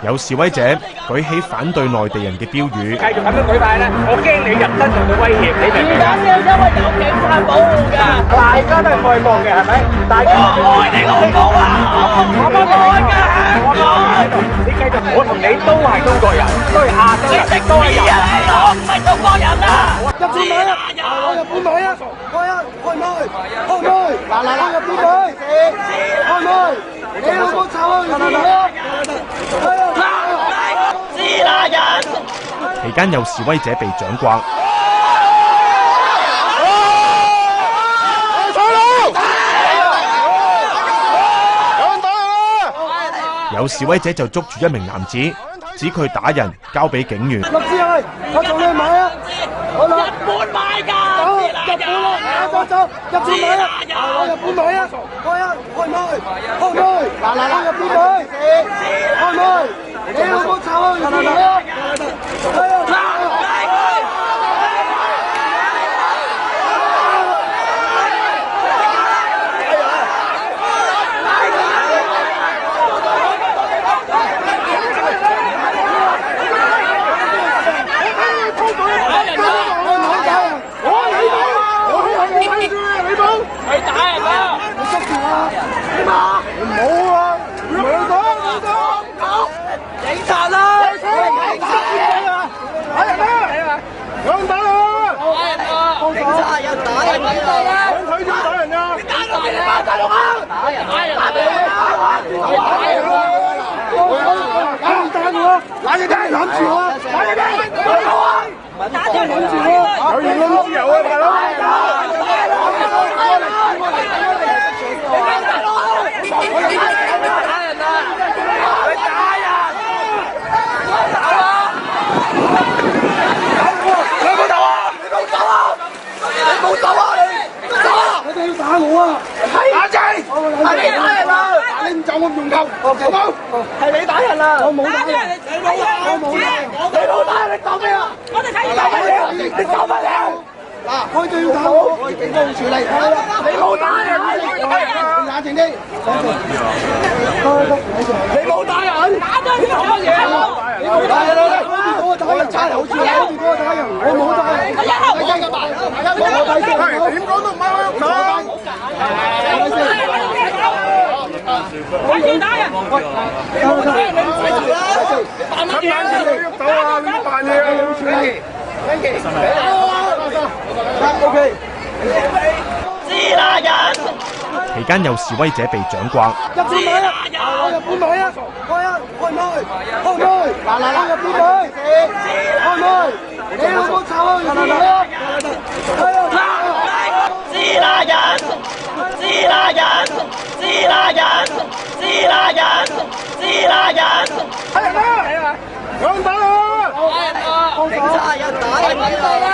有示威者舉起反對內地人嘅標語。繼續咁樣舉牌咧，我驚你入身受到威脅，你明唔明啊？因為有警察保護㗎，大家都係愛國嘅，係咪？大家我愛你老母啊！我愛㗎，我愛。你繼續，我同你都係中國人，都係亞洲人，都係人。我唔係中國人啊！入半米啊！我入半米啊！開啊！開唔開？開唔開？嗱，入半米，開唔開？你老母臭啊！期間有示威者被掌摑，有示威者就捉住一名男子，指佢打人，交俾警員。六支係，我同你買啊！好啦，日本買㗎，日本啊，走，日本買啊！我日本買啊！開啊，開唔開？開唔開？嗱，日本買，開唔開？你老母臭啊！拿隻雞攬住我，拿隻雞，打住攬住我，有言論自由啊，大佬！打人啊！你打人！你冇走啊！你冇走啊！你冇走啊！你走啊！你哋要打我啊！打仔！係你打人啊！你唔走我唔用扣，好冇？係你打人啊！我冇打人，你冇打，我冇打，你冇打，你走咩啊？我哋睇你走咩啊？你走乜嘢？嗱，開隊要打我，我警方處理。你冇打人，你冷靜啲。你冇打人，打咗你做乜嘢？你冇打人啊！我打人，差好似我打人，我冇打人。我點講都唔啱啊！我要打人！你冇打人，你唔使做啦！扮乜嘢？你喐手啊！你扮嘢啊！你OK。支那人。期間有示威者被掌摑。日本買啊！我日本買啊！開啊！開唔開？開唔開？嗱，日本買，開唔開？你老母臭啊！支那人，支那人，支那人，支那人，支那人，打人啦！想打啊！警察人打人啦！